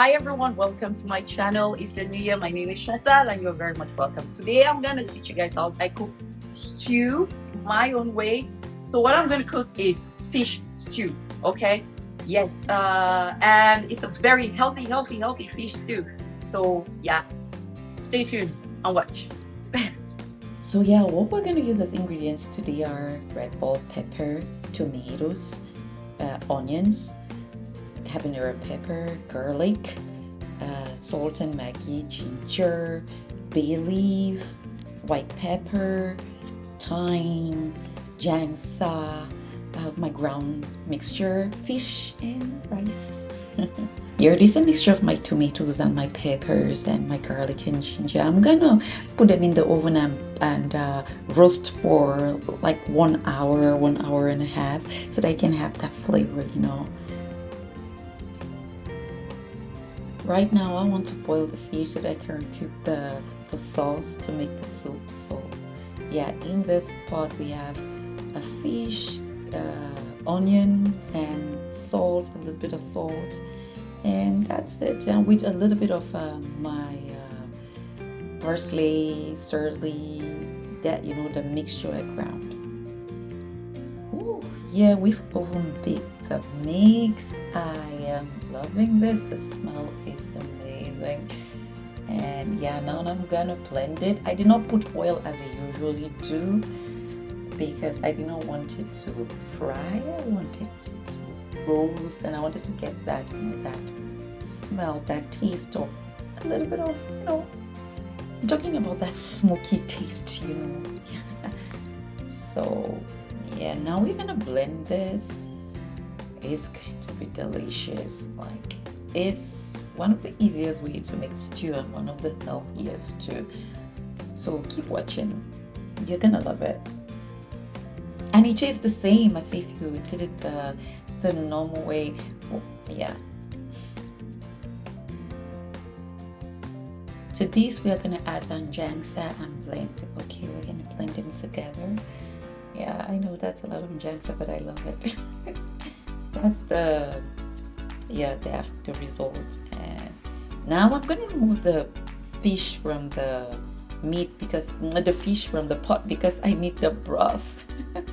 Hi everyone, welcome to my channel. If you're new here, my name is Chantal and you're very much welcome. Today I'm gonna teach you guys how I cook stew my own way. So what I'm gonna cook is fish stew, okay? Yes, and it's a very healthy fish stew. So yeah, stay tuned and watch. So yeah, what we're going to use as ingredients today are red bell pepper, tomatoes, onions, habanero pepper, garlic, salt and Maggi, ginger, bay leaf, white pepper, thyme, njangsa, my ground mixture, fish and rice. Here, this is a mixture of my tomatoes and my peppers and my garlic and ginger. I'm gonna put them in the oven and roast for like 1 hour, 1 hour and a half, so that I can have that flavor, you know. Right now, I want to boil the fish so that I can cook the sauce to make the soup. So, yeah, in this pot we have a fish, onions, and salt, a little bit of salt, and that's it. And with a little bit of my parsley, celery, that you know, the mixture I ground. Ooh, yeah, we've oven baked the mix. I am loving this. The smell is amazing. And yeah, now I'm gonna blend it. I did not put oil as I usually do because I did not want it to fry. I wanted it to roast, and I wanted to get that, you know, that smell, that taste of a little bit of, you know, I'm talking about that smoky taste, you know. So yeah, now we're gonna blend this. It's going to be delicious. Like, it's one of the easiest way to make stew and one of the healthiest too. So keep watching, you're gonna love it. And it tastes the same as if you did it the normal way. Yeah. To this we are gonna add njangsa and blend. Okay, we're gonna blend them together. Yeah, I know that's a lot of njangsa, but I love it. That's the result. And now I'm gonna remove the fish from the meat, because the fish from the pot, because I need the broth.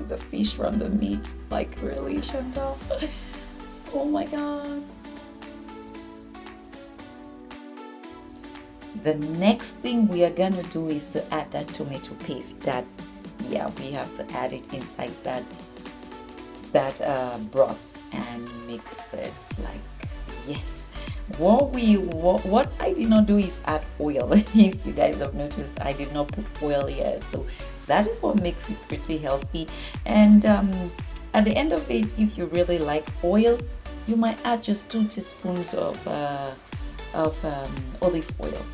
The fish from the meat, like, really, Chantal? Oh my god. The next thing we are gonna do is to add that tomato paste. That, yeah, we have to add it inside that broth and mix it. Like, yes. What I did not do is add oil. If you guys have noticed, I did not put oil yet, so that is what makes it pretty healthy. And at the end of it, if you really like oil, you might add just 2 teaspoons of olive oil.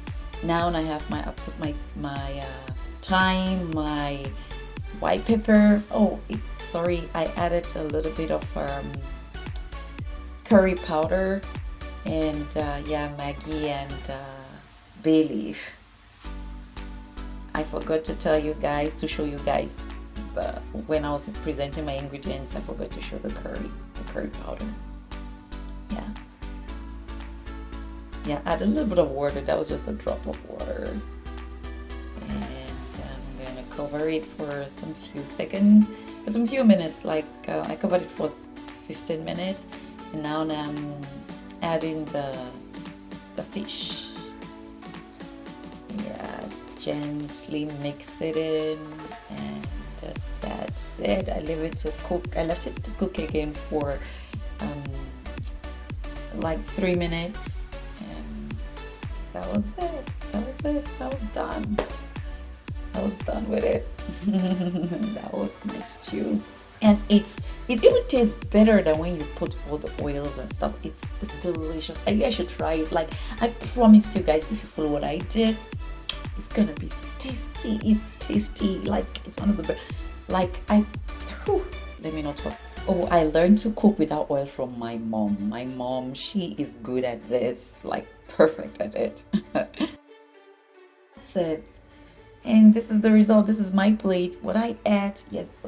Now I put my thyme, my white pepper. Oh, sorry, I added a little bit of curry powder, and yeah, Maggi and bay leaf. I forgot to tell you guys, to show you guys, but when I was presenting my ingredients, I forgot to show the curry powder. Yeah. Yeah, add a little bit of water. That was just a drop of water. And I'm gonna cover it for some few minutes. Like, I covered it for 15 minutes, and now I'm adding the fish. Yeah, gently mix it in, and that's it. I leave it to cook. I left it to cook again for like 3 minutes, and that was it. I was done. I was done with it. That was my stew. And it even tastes better than when you put all the oils and stuff. It's delicious. I guess you should try it. Like, I promise you guys, if you follow what I did, it's gonna be tasty. It's tasty. Like, it's one of the best. Like, let me not talk. Oh, I learned to cook without oil from my mom. My mom, she is good at this. Like, perfect at it. That's it. And this is the result. This is my plate. What I add, yes.